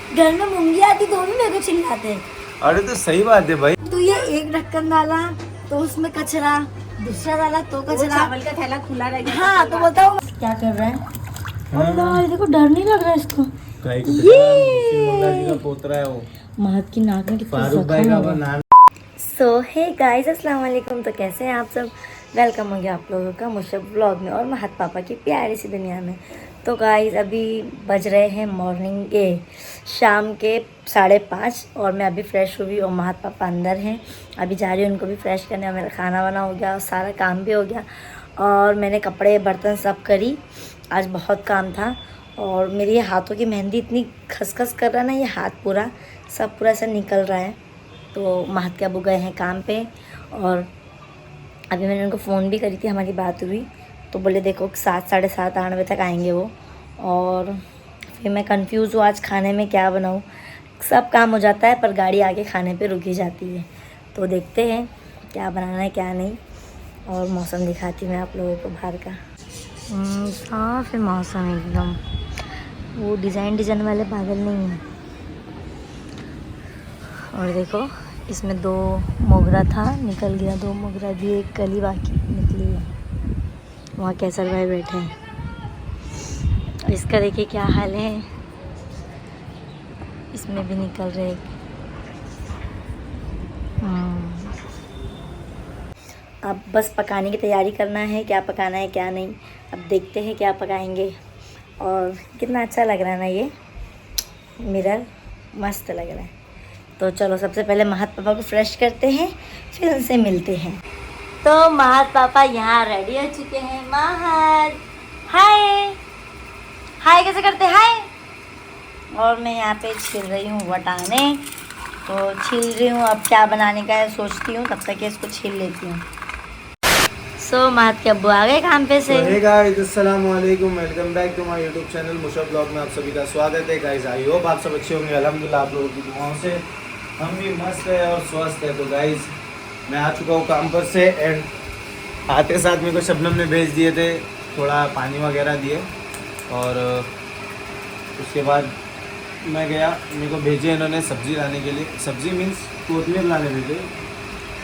घर में मूंगी आती तो भी मेरे को चिल्लाते। अरे तो सही बात है भाई। तो ये एक ढक्कन डाला तो उसमें कचरा, दूसरा डाला तो कचरा, चावल का थैला खुला रह गया। हाँ तो बताओ क्या कर रहा है। अल्लाह, देखो डर नहीं लग रहा है इसको। जी का पोतरा है वो, महत की नाक में कितना फारूक भाई का नाम। सो हे गाइस, अस्सलाम वालेकुम। तो कैसे हैं आप सब? वेलकम हो गया आप लोगों का मुशब व्लॉग में और महत पापा की प्यारी सी दुनिया में। तो गाइस अभी बज रहे हैं मॉर्निंग के शाम के 5:30 और मैं अभी फ़्रेश हुई और महत पापा अंदर हैं। अभी जा रही हूँ उनको भी फ्रेश करने और मेरा खाना वाना हो गया और सारा काम भी हो गया और मैंने कपड़े बर्तन सब करी। आज बहुत काम था और मेरी ये हाथों की मेहंदी इतनी खसखस कर रहा है ना, ये हाथ पूरा ऐसा निकल रहा है। तो महत के अबू गए हैं काम पे और अभी मैंने उनको फ़ोन भी करी थी, हमारी बात हुई तो बोले देखो 7, 7:30, 8 बजे तक आएंगे वो। और फिर मैं कंफ्यूज हूँ आज खाने में क्या बनाऊँ। सब काम हो जाता है पर गाड़ी आके खाने पे रुकी जाती है। तो देखते हैं क्या बनाना है क्या नहीं। और मौसम दिखाती हूँ मैं आप लोगों को बाहर का। साफ है मौसम एकदम, वो डिज़ाइन वाले बादल नहीं हैं। और देखो इसमें 2 मोगरा था, निकल गया 2 मोगरा भी, एक कली बाकी निकली है। वहाँ कैसर भाई बैठे हैं और इसका देखिए क्या हाल है, इसमें भी निकल रहे। अब बस पकाने की तैयारी करना है, क्या पकाना है क्या नहीं। अब देखते हैं क्या पकाएंगे। और कितना अच्छा लग रहा है ना ये मिरर, मस्त लग रहा है। तो चलो सबसे पहले महत पापा को फ्रेश करते हैं, फिर उनसे मिलते हैं। तो महत पापा यहाँ रेडी हो चुके हैं। महत हाय हाय कैसे करते हाय। और मैं यहाँ पे छिल रही हूँ वटाने, तो छिल रही हूँ। अब क्या बनाने का है सोचती हूँ, तब तक इसको छिल लेती हूँ। सो महत के अब्बू आ गए काम पे से। हे गाइस, अस्सलाम वालेकुम, welcome back to my YouTube channel Mushab blog में आप सभी का स्वागत है। गाइस आई होप आप सब अच्छे होंगे, अल्हम्दुलिल्लाह आप लोगों की दुआओं से हम भी मस्त है और स्वस्थ है। तो गाइस मैं आ चुका हूँ काम पर से एंड आते साथ मेरे को शबनम ने भेज दिए थे, थोड़ा पानी वगैरह दिए और उसके बाद मैं गया। मेरे को भेजे इन्होंने सब्जी लाने के लिए, सब्जी मीन्स कोतमीर लाने भेजे।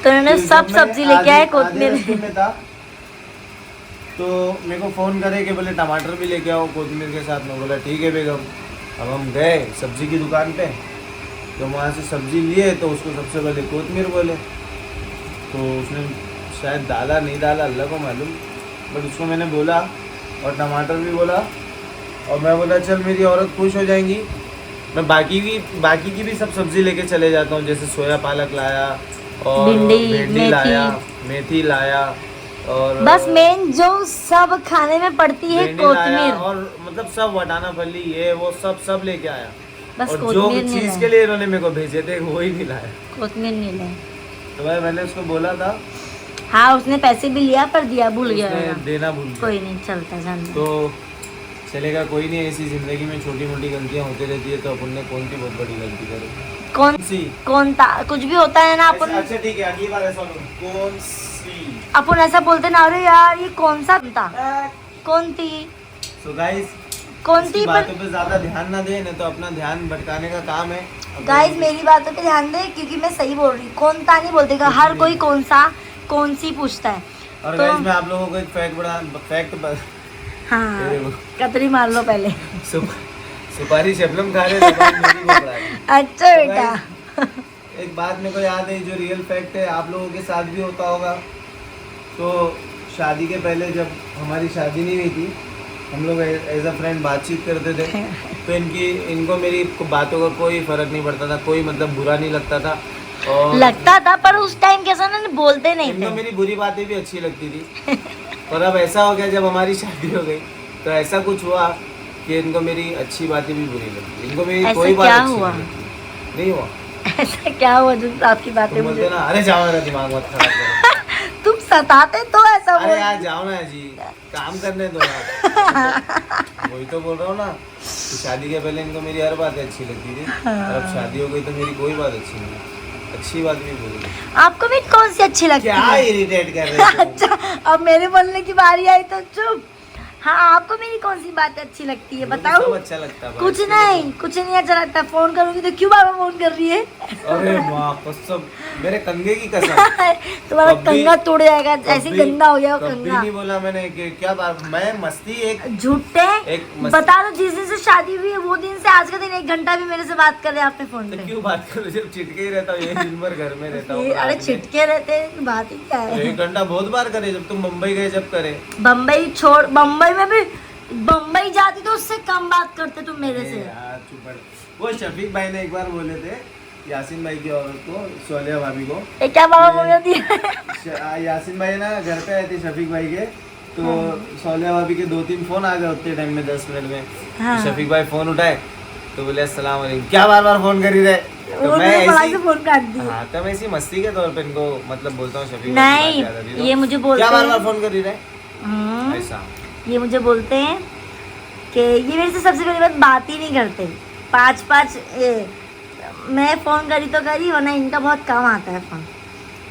तो इन्होंने सब सब्जी लेके आए, कोतमीर में था तो मेरे को फ़ोन करे कि बोले टमाटर भी लेके आओ कोतमीर के साथ। मैं बोला ठीक है बेगम। अब हम गए सब्जी की दुकान पे, तो वहाँ से सब्जी लिए तो उसको सबसे पहले कोतमीर बोले, तो उसने शायद डाला नहीं डाला अल्लाह को मालूम, बट उसको मैंने बोला और टमाटर भी बोला। और मैं बोला चल मेरी औरत खुश हो जाएंगी, मैं बाकी की भी सब सब्ज़ी लेके चले जाता हूँ। जैसे सोया पालक लाया और भिंडी लाया, मेथी लाया और बस मेन जो सब खाने में पड़ती है कोतमीर, और मतलब सब वटाना फली ये वो सब लेके आया। बस और जो कोतमीर नहीं चीज़ के लिए इन्होंने मेरे को भेजे थे वो ही नहीं लाया। कोतमीर नहीं लाए। तो भाई मैंने उसको बोला था, हाँ उसने पैसे भी लिया पर दिया भूल गया उसने होगा। देना भूल गया। कोई नहीं, चलता जान। तो चलेगा, कोई नहीं। ऐसी जिंदगी में छोटी मोटी गलतियाँ होती रहती है, तो अपन ने कौन सी बहुत बड़ी गलती करी। कौन था, कुछ भी होता है ना अपन। अच्छा ठीक है, अगली बार ऐसा कौन सी अपन ऐसा बोलते ना, अरे यार ये कौन सा था, कौन थी। सो गाइस कौन थी बातों पे ज्यादा ध्यान ना दें, नहीं तो अपना ध्यान भटकाने का काम है। गाइस मेरी बातों पे ध्यान दे क्योंकि मैं सही बोल रही हूँ। कौन था नहीं बोलते, हर कोई कौन सी पूछता है। और तो गाइस मैं आप लोगों को एक फैक्ट हाँ कतरी मार लो पहले। सुपारी शबनम खा रहे थे। अच्छा बेटा एक बात मेरे को याद है, जो रियल फैक्ट है आप लोगों के साथ भी होता होगा। तो शादी के पहले जब हमारी शादी नहीं हुई थी, हम लोग एज अ फ्रेंड बातचीत करते थे, तो इनको मेरी बातों का कोई फर्क नहीं पड़ता था, कोई मतलब बुरा नहीं लगता था। और लगता था पर उस टाइम कैसा ना बोलते नहीं इनको थे। मेरी बुरी बातें भी अच्छी लगती थी। और अब ऐसा हो गया जब हमारी शादी हो गई तो ऐसा कुछ हुआ कि इनको मेरी अच्छी बातें भी बुरी लगती। इनको मेरी कोई बात क्या अच्छी हुआ? नहीं हुआ। ऐसा क्या हुआ जो आपकी बातें बोलते मुझे ना, अरे जाओ मेरा दिमाग मत खराब करो। तुम सताते तो ऐसा अरे यार जाओ ना जी, काम करने दो यार। वही तो बोल रहा हूँ ना कि शादी के पहले इनको मेरी हर बात अच्छी लगती थी, और अब शादी हो गई तो मेरी कोई बात अच्छी नहीं, अच्छी बात भी बोली। आपको भी कौन सी अच्छी लगती क्या है? इरिटेट कर रहे हो? अच्छा अब मेरे बोलने की बारी आई तो चुप। हाँ आपको मेरी कौन सी बात अच्छी लगती है मुझे बताओ। सब अच्छा लगता है भाई, कुछ इसलिए नहीं कुछ नहीं अच्छा लगता। फोन करूंगी तो क्यों बाबा फोन कर रही है? अरे माँ कसम, मेरे कंगे की कसम। तुम्हारा कभी- कंगा टूट जाएगा, ऐसे ही कभी- गंदा हो गया वो कभी कंगा। नहीं बोला मैंने कि क्या बात, मैं मस्ती एक झूठे एक मस्ती। बता दो, जिस दिन से शादी हुई है वो दिन से आज का दिन 1 घंटा भी मेरे से बात कर रहे हैं आपने फोन तो पे। क्यों बात करूं, जब चिटके ही रहता हूँ, यही दिन भर घर में रहता हूँ। अरे छिटके रहते हैं, बात ही क्या है। 1 घंटा बहुत बार करे, जब तुम मुंबई गए जब करे। बम्बई छोड़, बम्बई में भी बम्बई जाती तो उससे कम बात करते तुम मेरे अरे से। यार चुप रह। वो शफीक भाई ने एक बार बोले थे यासीन भाई की औरत को, सोलिया भाभी को। ये क्या बाबा बोल रही है? यासीन भाई ना घर पे आए थे शफीक भाई के, तो सोलिया भाभी के 2-3 फोन आ गए उतने टाइम में, 10 मिनट में। हाँ। शफीक भाई फोन उठाए तो बोले अस्सलाम वालेकुम, क्या बार बार फोन करी रहे। तो मैं ऐसी फोन काट दी। हाँ तो मैं ऐसी मस्ती के तौर पे इनको मतलब बोलता हूँ शफीक भाई नहीं, की बात याद आती तो, ये मुझे बोलते क्या बार बार हैं। फोन करी रहे हम्म, ऐसा। ये मुझे बोलते हैं कि ये मेरे से सबसे पहली बात ही नहीं करते। 5-5 मैं फोन करी तो करी, वरना इनका बहुत कम आता है फोन।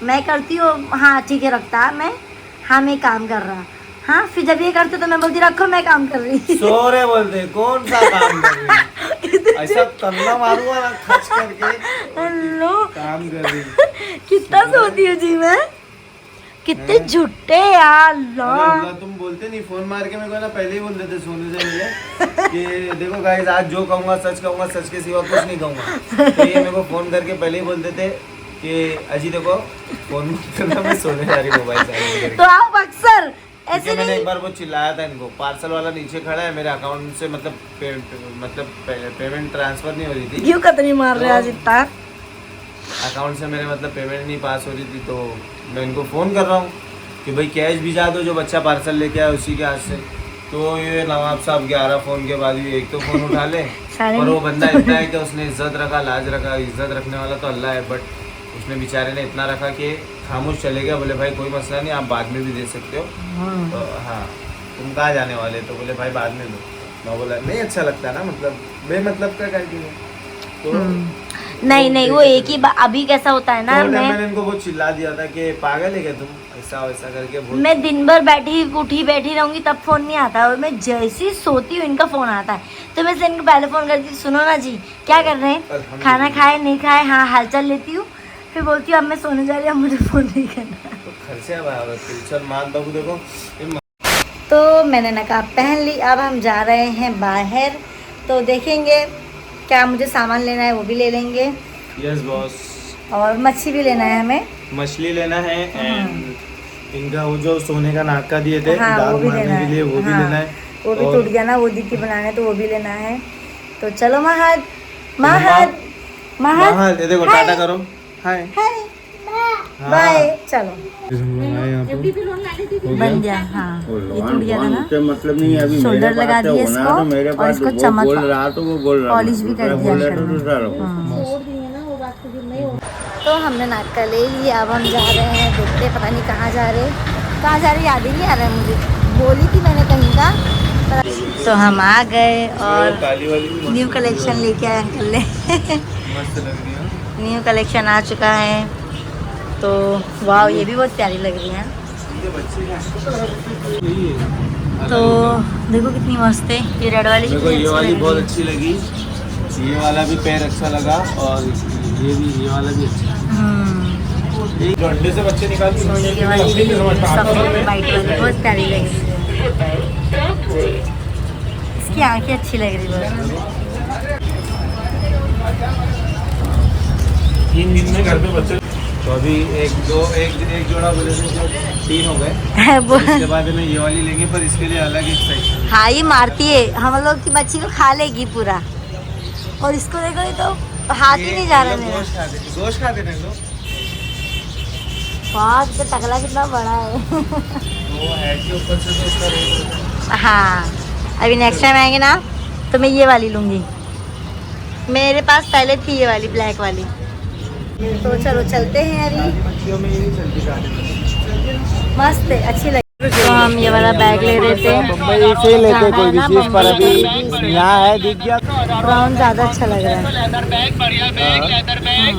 मैं करती हूँ हाँ ठीक है रखता मैं, हाँ मैं काम कर रहा। हाँ फिर जब ये करते तो मैं बोलती रखो मैं काम कर रही। सो रहे बोलते कौन सा काम कर रही है? ऐसा तन्ना मारूंगा ना खच करके, हेलो काम कर रही। कितना सोती हूँ जी मैं, कितने झूठे यार। अरे अल्लाह अल्लाह, तुम बोलते नहीं फोन मार के मेरे को ना पहले ही बोल देते सोने से पहले कि देखो गाइस आज जो कहूंगा सच के सिवा कुछ नहीं कहूंगा। तो ये मेरे को फोन करके पहले ही बोल देते कि अजी देखो फोन मत करना, मैं सोने जा रही हूँ मोबाइल चालू करके। तो आप अक्सर ऐसे मैंने नहीं। एक बार वो चिल्लाया था इनको, पार्सल वाला नीचे खड़ा है, मेरे अकाउंट से मतलब पेमेंट ट्रांसफर नहीं हो रही थी, क्यों कतरी मार रहे हैं आज इतना? अकाउंट से मेरे मतलब पेमेंट नहीं पास हो रही थी, तो मैं इनको फ़ोन कर रहा हूँ कि भाई कैश भिजा दो, जो बच्चा पार्सल लेके आया उसी के हाथ से। तो ये नवाब साहब 11 फ़ोन के बाद भी एक तो फ़ोन उठा ले। और वो बंदा इतना है कि उसने इज्जत रखा, लाज रखा। इज्जत रखने वाला तो अल्लाह है, बट उसने बेचारे ने इतना रखा कि खामोश चले गया। बोले भाई कोई मसला नहीं, आप बाद में भी दे सकते हो। तो हाँ तुम कहाँ जाने वाले? तो बोले भाई बाद में दो। मैं बोला नहीं अच्छा लगता ना, मतलब बेमतलब का कंटिन्यू। तो नहीं वो एक ही अभी कैसा होता है ना, तो मैं मैंने इनको बहुत चिल्ला दिया था कि पागल है क्या तुम, ऐसा वैसा करके बहुत। मैं दिन भर बैठी रहूंगी तब फोन नहीं आता, और मैं जैसी सोती हूँ इनका फोन आता है। तो मैं से इनको पहले फोन करती हूँ, सुनो ना जी क्या कर रहे हैं, खाना खाए नहीं खाए, हाँ हालचाल लेती हूँ। फिर बोलती हूँ अब मैं सोने जा रही हूँ, मुझे फोन नहीं करना। तो खर्चे चल मान बाबू देखो। तो मैंने नकाब पहन ली, अब हम जा रहे हैं बाहर। तो देखेंगे क्या मुझे सामान लेना है वो भी ले लेंगे, यस बॉस। और मच्छी भी लेना है हमें। मछली लेना है एंड इनका वो जो सोने का नाका दिए थे हाँ, दाग वो भी मारने लेना के है। लिए, वो भी हाँ, लेना है। वो भी और टूट गया ना, वो दिक्की बनाने, तो वो भी लेना है। तो चलो महद महद महद हाँ दे देखो, टाटा करो, हाय हाय हाँ। बाय। चलो यहाँ पे बन गया। हाँ ये टूट गया था ना, उससे मतलब नहीं है, अभी शोल्डर मेरे लगा पास दिए तो होना इसको, तो मेरे और पास इसको वो चमक बोल रहा तो वो बोल रहा पॉलिश भी कर दिया बोले शर्ट तो में। दूसरा रहो। तो हमने नाटका ले लिया, अब हम जा रहे हैं, देखते पता नहीं कहाँ जा रहे याद ही नहीं आ रहा है मुझे। बोली थी मैंने कहीं का। तो हम आ गए और काली वाली भी न्यू कलेक्शन लेके आए अंकल ने। मस्त लग रही है। न्यू कलेक्शन आ चुका है, तो वाह ये भी बहुत प्यारी लग रही है। ये बच्चे तो देखो कितनी मस्त है ये रेड वाली, मेरे को कितनी ये अच्छी वाली लग बहुत रही है। अच्छी लगी, ये वाला भी पैर अच्छा लगा, और ये वाला भी अच्छा। एक अंडे से बच्चे निकाल ये वाली सफेद वाइट वाली बहुत प्यारी लग रही है। इसकी आंखें अच्छी लग रही है बहुत। 3 दिन में घर पे बच्चे, तो अभी एक जोड़ा बोले थे, जो 3 हो गए। इसके बाद में ये वाली लेंगे, पर इसके लिए अलग एक साइज। हाँ ये मारती है हम लोग की बच्ची को, खा लेगी पूरा। और इसको देखो, ये तो हाथ ही नहीं जा रहा मेरा। गोश्त खाते हैं लोग। बहुत तो टकला कितना बड़ा है। वो हेड के ऊपर से तो उसका रेट होता है। हाँ अभी नेक्स्ट टाइम आएंगे ना तो मैं ये वाली लूँगी। मेरे पास पहले थी ये वाली ब्लैक वाली। तो चलो चलते हैं अभी। मच्छियों में ये नहीं चलती गाड़ी। मस्त है, अच्छी लगी। तो हम ये वाला बैग ले रहे थे, मुंबई से लेते कोई भी चीज, पर अभी यहाँ है दिख गया। ब्राउन ज़्यादा अच्छा लग रहा है।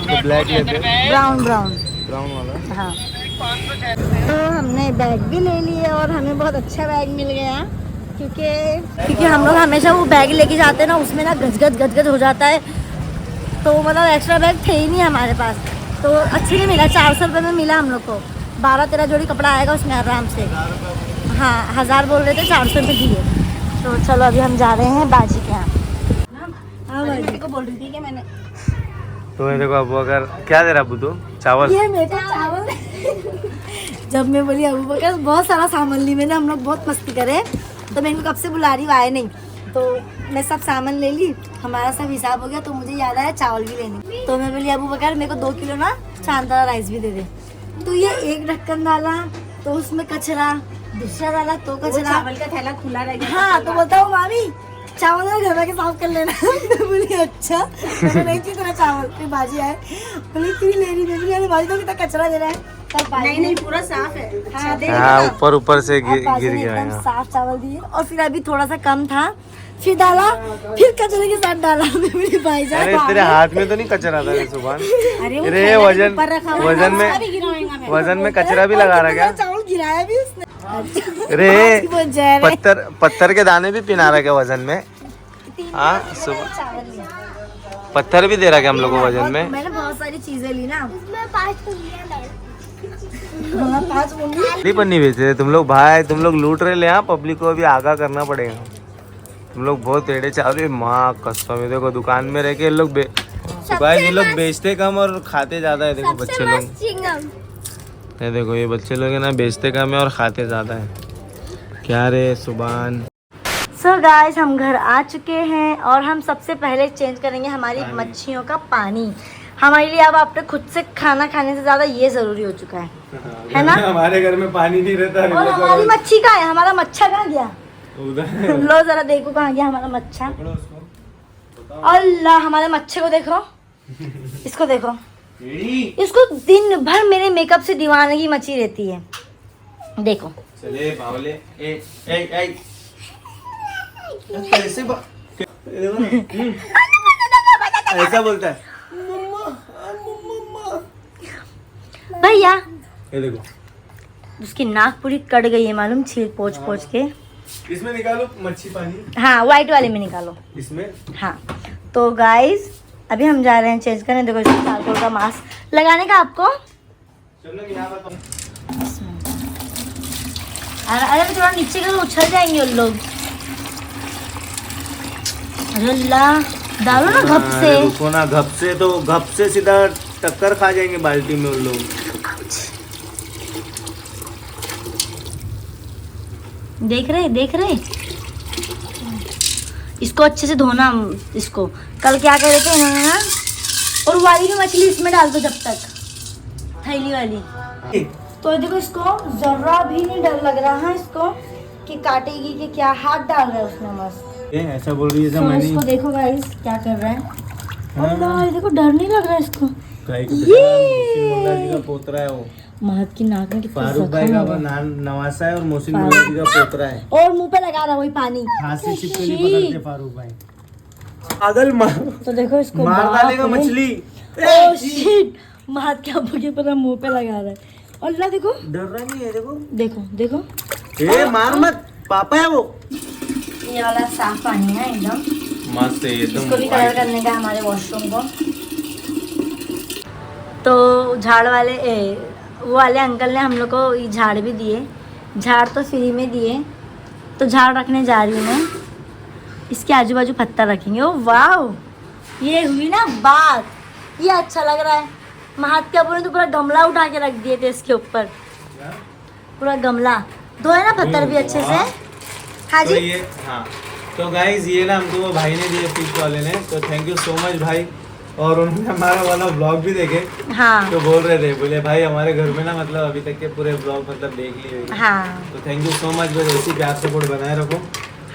तो ब्लैक लेते, ब्राउन ब्राउन ब्राउन वाला। हाँ। तो हमने बैग भी ले लिए और हमें बहुत अच्छा बैग मिल गया। क्योंकि हम लोग हमेशा वो बैग लेके जाते हैं ना, उसमें ना गजगज हो जाता है, तो मतलब एक्स्ट्रा बैग थे ही नहीं हमारे पास, तो अच्छी नहीं मिला। 400 रुपये में मिला हम लोग को, 12-13 जोड़ी कपड़ा आएगा उसमें आराम से। हाँ 1000 बोल रहे थे, 400 रुपये दिए। तो चलो अभी हम जा रहे हैं बाजी के यहाँ। हाँ बाजी को बोल रही थी कि मैंने तो देखो अबू अगर क्या दे रहा अबू तो चावल, ये मेरे को चावल जब मैं बोली अबू बकर बहुत सारा सामान ली मैंने, हम लोग बहुत मस्ती करे, तो मैं इनको कब से बुला रही हूँ, आए नहीं, तो मैं सब सामान ले ली, हमारा सब हिसाब हो गया, तो मुझे याद आया चावल भी लेने। तो मैं बोली अबू बकर मेरे को 2 किलो ना चांदरा राइस भी दे दे। तो ये एक ढक्कन डाला तो उसमें कचरा, दूसरा डाला तो कचरा, चावल का थैला खुला रह गया। हाँ तो बोलता हूँ मामी चावल ना घर में साफ कर लेना। मैं बोली अच्छा, मैंने नहीं की तरह चावल। फिर बाजी आए, बोली तू ले रही, मैं बोली बाजी तो कितना कचरा दे रहा है। नहीं पूरा साफ है। हाँ ऊपर से गिर गया एकदम साफ चावल दिए, और फिर अभी थोड़ा सा कम था, फिर डाला, फिर कचरे के साथ डाला। मेरे भाई जान तेरे हाथ में तो नहीं कचरा था सुबह? अरे वजन में कचरा भी लगा रहा क्या? चावल गिराया भी उसने। अरे पत्थर के दाने भी पिना रहा क्या वजन में? हाँ सुबह पत्थर भी दे रहा क्या हम लोग को वजन में? मैंने बहुत सारी चीजें ली ना, नहीं पन्नी बेचे तुम लोग भाई, तुम लोग लूट रहे ले। पब्लिक को अभी आगाह करना पड़ेगा, तुम लोग बहुत टेढ़े चावल। माँ कसम है, देखो दुकान में रह के लोग ये लोग बेचते कम और खाते ज्यादा है। देखो बच्चे लोग, ये देखो ये बच्चे लोग है ना, बेचते कम है और खाते ज्यादा है। क्या रे सुबान। सो गाइस हम घर आ चुके हैं, और हम सबसे पहले चेंज करेंगे हमारी मच्छियों का पानी। हमारे लिए अब आपने खुद से खाना खाने से ज्यादा ये जरूरी हो चुका है ना? हमारे घर में पानी नहीं रहता। और हमारी मच्छी कहाँ है? हमारा मच्छा कहाँ गया? लो जरा देखो कहाँ गया हमारा मच्छा। अल्लाह हमारे मच्छे को देखो, इसको देखो, इसको दिन भर मेरे मेकअप से दीवानगी मची रहती है। देखो चले बावले ऐसा बोलता है भैया। ये देखो उसकी नाक पूरी कट गई है मालूम, छील पोंछ के। इसमें निकालो मच्छी पानी। हाँ व्हाइट वाले में निकालो इसमें। हाँ तो गाइस अभी हम जा रहे हैं चेंज करने। देखो इसमें चारकोल का मास्क लगाने का आपको। अरे थोड़ा नीचे करो, उछल जाएंगे उन लोग। अरे अल्लाह डालो ना घप से। रुको ना, घप से तो घप से सीधा टक्कर खा जाएंगे बाल्टी में उन लोग। देख रहे इसको अच्छे से धोना। इसको कल क्या कर रहे थे इन्होंने ना, और वाली भी मछली इसमें डाल दो जब तक, थैली वाली। तो देखो इसको जरा भी नहीं डर लग रहा है इसको कि काटेगी कि क्या, हाथ डाल रहा है उसने मस्त। ऐसा बोल रही है तो इसको देखो गाइस क्या कर रहा है। अल्लाह ये देखो डर नहीं लग रहा है इसको। ये का पोतरा है वो, महक की नाक में कितना फारूक भाई का नवासा है और मोहसिन मुल्ला जी का पोतरा है, और मुंह पे लगा रहा वही पानी। हाथ से चिपकली पकड़ते फारूक भाई। पागल तो देखो इसको मार डालेगा मछली। ओह शिट, महक क्या बुके पर मुंह पे लगा रहा है। अल्लाह देखो डर रहा नहीं है। देखो ए मार मत, पापा है वो। ये वाला साफ पानी है एकदम मस्त है एकदम। इसको भी कलर करने का हमारे वॉशरूम को। तो झाड़ वाले वो वाले अंकल ने हम लोग को ये झाड़ भी दिए, झाड़ तो फ्री में दिए। तो झाड़ रखने जा रही हूँ मैं, इसके आजू बाजू पत्थर रखेंगे। ओ वाह ये हुई ना बात, ये अच्छा लग रहा है। महात्मा ने तो पूरा गमला उठा के रख दिए थे इसके ऊपर, पूरा गमला धोए ना पत्थर भी अच्छे से। हाँ जी। तो ये हाँ तो गाइज ये ना हमको वो भाई ने दिए, फिश वाले ने, तो थैंक यू सो मच भाई। और उन्होंने हमारा वाला ब्लॉग भी देखे। हाँ तो बोल रहे थे, बोले भाई हमारे घर में ना मतलब अभी तक के पूरे ब्लॉग मतलब देख लिए। हाँ तो थैंक यू सो मच भाई, ऐसी प्यार सपोर्ट बनाए रखो।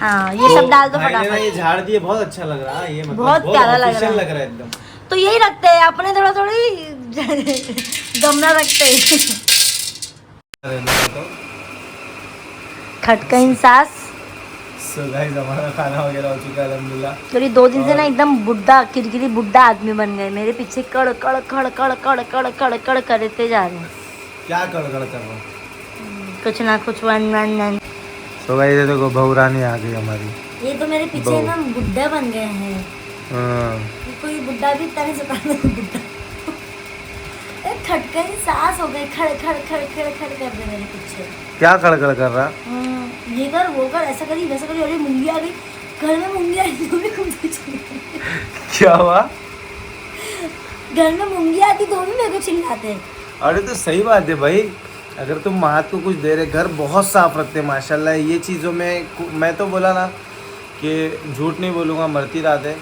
हाँ ये सब डाल दो भाई ने ना फटाफट। ये झाड़ दिए, बहुत अच्छा लग रहा है। ये मतलब बहुत प्यारा लग ऑफिशियल रहा है। लग रहा है एकदम। तो यही रखते हैं अपने, थोड़ा थोड़ी गमला रखते हैं। खटकन सास। सो गाइस हमारा खाना वगैरह हो चुका है अल्हम्दुलिल्लाह। तो ये 2 दिन से ना एकदम बुड्ढा किरकिरी बुड्ढा आदमी बन गए, मेरे पीछे कड़ कड़ कड़ कड़ कड़ कड़ कड़ कड़ करते जा रहे हैं। क्या कड़कड़ कर रहा हूँ? कुछ ना कुछ वन वन वन। सो तो भाई ये देखो बहू रानी आ गई हमारी। ये तो मेरे पीछे बहू। ना बुड्ढा बन गए हैं। हाँ। ये कोई बुड्ढा भी इतना नहीं सताना बुड्ढा। खटकनी सांस हो गई, खड़ खड़ खड़ खड़ खड़ कर रहे मेरे पीछे। क्या खड़खड़ कर रहा? ये कर वो कर, ऐसा करी वैसा करी, और ये मूंगी आ गई घर में, मूंगी आई तो भी मुझे चिल्लाते। क्या हुआ? घर में मूंगी आती तो भी मेरे को चिल्लाते। अरे तो सही बात है भाई, अगर तुम महात को कुछ दे रहे, घर बहुत साफ रखते हैं माशाल्लाह। ये चीज़ों में मैं तो बोला ना कि झूठ नहीं बोलूँगा, मरती रात है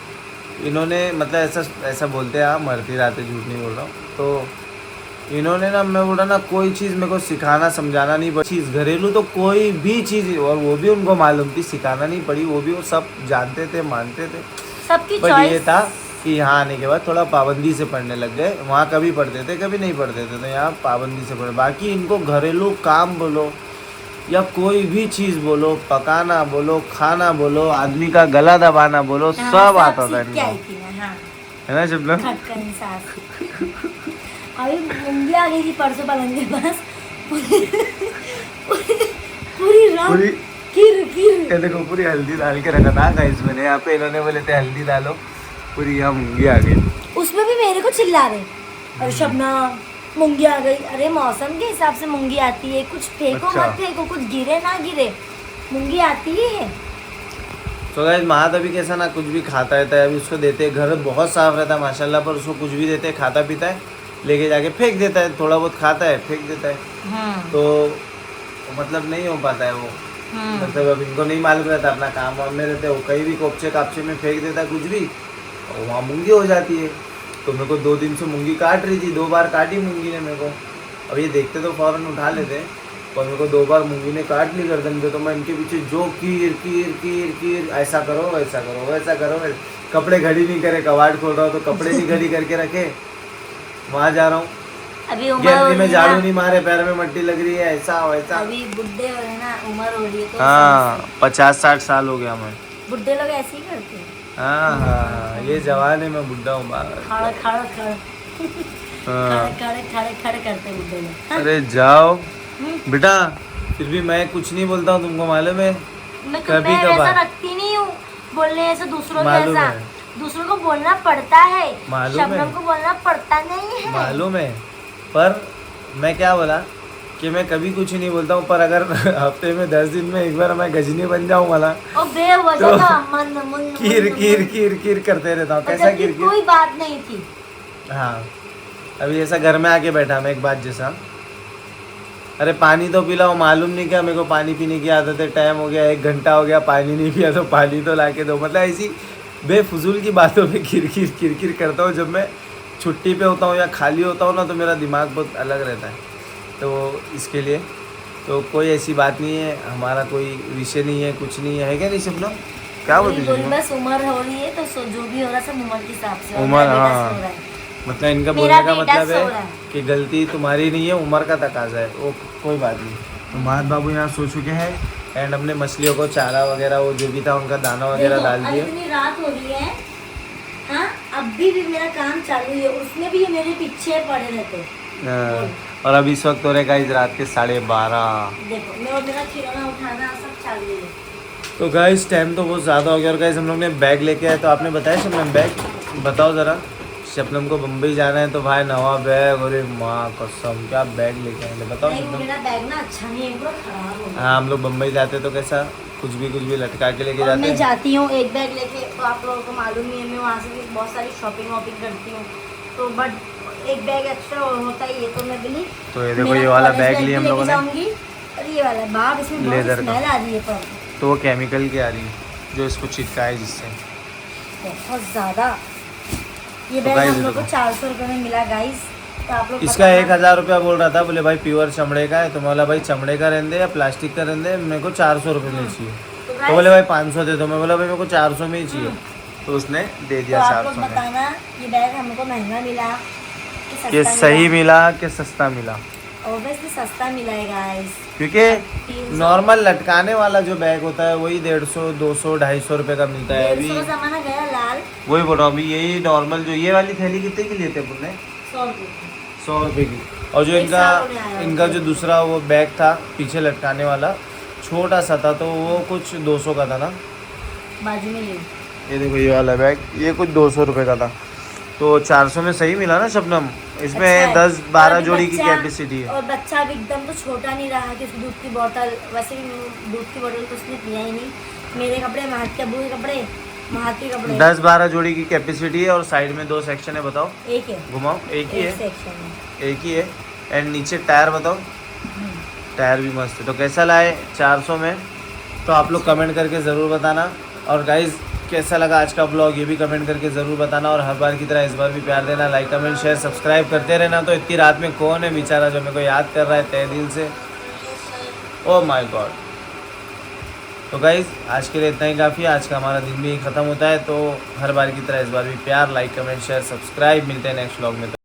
इन्होंने, मतलब ऐसा बोलते हैं, हाँ मरती रात है, झूठ नहीं बोल रहा हूँ। तो इन्होंने ना, मैं बोला ना, कोई चीज़ मेरे को सिखाना समझाना नहीं, चीज़ घरेलू तो कोई भी चीज़, और वो भी उनको मालूम थी, सिखाना नहीं पड़ी, वो भी वो सब जानते थे, मानते थे। सबकी बट ये चॉइस था कि यहाँ आने के बाद थोड़ा पाबंदी से पढ़ने लग गए। वहाँ कभी पढ़ते थे कभी नहीं पढ़ते थे, तो यहाँ पाबंदी से पढ़े। बाकी इनको घरेलू काम बोलो या कोई भी चीज़ बोलो, पकाना बोलो, खाना बोलो, आदमी का गला दबाना बोलो, हाँ, सब आता था सीख के आई इनको, थी मैं, हाँ। है ना शबनम? खटकनी सांस। अभी मूंगी आ गई थी परसों पलंग के पास। पूरी रात पूरी किर किर। ये देखो पूरी हल्दी डाल के रखा था गाइस मैंने यहाँ पे, इन्होंने बोले थे हल्दी डालो, पूरी यहाँ मूंगी आ गई। उसमें भी मेरे को चिल्ला रहे, अरे शबनम मूंगी आ गई। अरे मौसम के हिसाब से मूंगी आती है, कुछ फेंको अच्छा। मत फेंको, कुछ गिरे ना गिरे, मूंगी आती ही है। तो गाइस महात अभी कैसा ना कुछ भी खाता रहता है, अभी उसको देते हैं, घर बहुत साफ रहता है माशाल्लाह, पर उसको कुछ भी देते हैं, खाता पीता है, लेके जाके फेंक देता है, थोड़ा बहुत खाता है फेंक देता है। तो मतलब नहीं हो पाता है वो, मतलब अब इनको नहीं मालूम रहता, अपना काम वाम में रहते हैं, वो कहीं भी कोपचे कापचे में फेंक देता है कुछ भी, और वहाँ मूंगी हो जाती है। तो मेरे को 2 दिन से मूंगी काट रही थी, 2 बार काटी मूंगी ने मेरे को। अब ये देखते तो फ़ौरन उठा लेते, और मेरे को 2 बार मूंगी ने काट ली गर्दन पे। तो मैं इनके पीछे जो कीर कीर कीर कीर, ऐसा करो वैसा करो वैसा करो, कपड़े घड़ी नहीं करे, कबाड़ खोल रहा हो तो कपड़े नहीं घड़ी करके रखे, वहाँ जा रहा हूँ, अभी उम्र हो गैलरी रही में है झाड़ू ना, नहीं मारे, पैर में मट्टी लग रही है, ऐसा वैसा। अभी बुढ़े हो रहे ना, उम्र हो रही है तो हाँ 50-60 साल हो गया मैं। बुढ़े लोग ऐसे ही करते हैं, हाँ ये जवान है, मैं बुढ़ा हूँ खड़ खड़ खड़ हाँ। खड़े खड़े खड़े करते हैं बुढ़े लोग। हाँ? अरे जाओ बेटा, फिर भी मैं कुछ नहीं बोलता हूँ, तुमको मालूम है। मैं कभी वैसा कभार रखती नहीं हूँ, बोलने से दूसरों के मालूम ऐसा, है। दूसरों को बोलना पड़ता है, मालूम है। शबनम को बोलना पड़ता नहीं है। मालूम है, पर मैं क्या बोला कि मैं कभी कुछ नहीं बोलता हूँ, पर अगर हफ्ते में 10 दिन में एक बार मैं गजनी बन जाऊँ वाला, और बेवजह तो का मन मन कीर कीर कीर कीर करते रहता हूँ। कैसा कीर कीर? कोई बात नहीं थी। हाँ अभी ऐसा घर में आके बैठा मैं एक बात जैसा, अरे पानी तो पिलाओ, मालूम नहीं क्या मेरे को पानी पीने की आदत है, टाइम हो गया 1 घंटा हो गया पानी नहीं पिया, तो पानी तो ला के दो। मतलब ऐसी बेफजूल की बातों पे किर करता हूँ। जब मैं छुट्टी पे होता हूँ या खाली होता हूँ ना, तो मेरा दिमाग बहुत अलग रहता है, तो इसके लिए तो कोई ऐसी बात नहीं है, हमारा कोई विषय नहीं है, कुछ नहीं है क्या नहीं शबनम? क्या बोलती है? बस उम्र हो रही है तो जो भी हो रहा है सब उम्र के हिसाब से हो उम्र, रहा है, बेटा हाँ। सो रहा है। मतलब इनका मेरा बोलने का बेटा मतलब सो रहा है है। कि गलती तुम्हारी नहीं है, उम्र का तकाजा है, वो कोई बात नहीं। तो महात बाबू यहाँ सो चुके हैं, एंड हमने मछलियों को चारा वगैरह वो जो भी था उनका दाना वगैरह देखो, डाल अब दिए। इतनी रात हो रही है, हाँ, अब भी मेरा काम चालू है, उसमें भी ये मेरे पीछे पड़े रहते। हाँ, और अब इस वक्त हो रहे गाइस रात के 12:30। देखो मेरा खिलौना उठाना सब चालू है। तो गाइस टाइम तो बहुत ज़्यादा हो गया, और गाइस हम लोग ने बैग लेके आए, तो आपने बताया शबनम बैग बताओ ज़रा। शबनम को बम्बई जाना है तो भाई नवा बैग, अरे माँ कसम क्या बैग लेके आए, बताओ नहीं, शबनम। मेरा बैग ना अच्छा नहीं है, पूरा खराब हो गया। हाँ हम लोग बम्बई जाते तो कैसा कुछ भी लटका के लेके और जाते मैं हैं। जाती हूँ एक बैग लेके, तो आप लोगों को मालूम ही है, मैं वहाँ से भी बहुत सारी शॉपिंग वॉपिंग करती हूँ, तो बट एक बैग एक्स्ट्रा होता ही है, तो मैं बोली तो ये देखो ये वाला बैग लिया हम लोगों ने, जाऊँगी। और ये वाला बाप, इसमें बहुत लेदर का। स्मेल आ रही है, पर तो वो केमिकल की आ रही है जो इसको चिपका है जिससे। बहुत ज़्यादा। ये तो बैग guys हम लोग को देखो। 400 रुपये में मिला गाइस, तो आप लोग इसका बताना। 1000 रुपया बोल रहा था, बोले भाई प्योर चमड़े का है, तो मैं बोला भाई चमड़े का रहने दे या प्लास्टिक का रहने दे, मेरे को 400 रुपये में चाहिए। तो तो guys, बोले भाई 500 दे दो, मैं बोला भाई मेरे को 400 में ही चाहिए, तो उसने दे तो दिया आप लोग 400 में। बताना ये बैग हमको महंगा मिला कि सही मिला कि सस्ता मिला, ऑब्वियसली सस्ता मिला है गाइस। क्योंकि 300 नॉर्मल लटकाने वाला जो बैग होता है वही 150, 200, 250 रुपये का मिलता है। 150 अभी का जमाना गया लाल, वही बोल रहा हूँ, अभी यही नॉर्मल जो ये वाली थैली कितने की लिए थे पुण्य? 100 रुपये। 100 रुपये की। और जो एक इनका साल होने आया इनका जो दूसरा वो बैग था पीछे लटकाने वाला छोटा सा था, तो वो कुछ 200 का था ना। बाजू में ये देखो ये वाला बैग, ये कुछ 200 रुपये का था, तो 400 में सही मिला ना शबनम। इसमें अच्छा है। 10-12 और जोड़ी की बच्चा- कैपेसिटी है। और बच्चा भी एकदम तो छोटा नहीं रहा कि उसकी दूध की बोतल, वैसे भी दूध की बोतल तो उसने पिया ही नहीं। मेरे कपड़े, महक के अब्बू के कपड़े, महक के कपड़े 10-12 जोड़ी की कैपेसिटी है, और साइड में 2 सेक्शन है। बताओ, एक है, घुमाओ। एक ही एक है, सेक्शन है। एक ही है। एंड नीचे टायर बताओ, टायर भी मस्त है। तो कैसा लाए 400 में? तो आप लोग कमेंट करके ज़रूर बताना। और गाइज़ कैसा लगा आज का ब्लॉग, ये भी कमेंट करके ज़रूर बताना। और हर बार की तरह इस बार भी प्यार देना, लाइक कमेंट शेयर सब्सक्राइब करते रहना। तो इतनी रात में कौन है बेचारा जो मेरे को याद कर रहा है तहे दिल से? Oh my God. तो गाइज़ आज के लिए इतना ही काफ़ी है। आज का हमारा दिन भी ख़त्म होता है। तो हर बार की तरह इस बार भी प्यार, लाइक कमेंट शेयर सब्सक्राइब। मिलते हैं नेक्स्ट ब्लॉग में।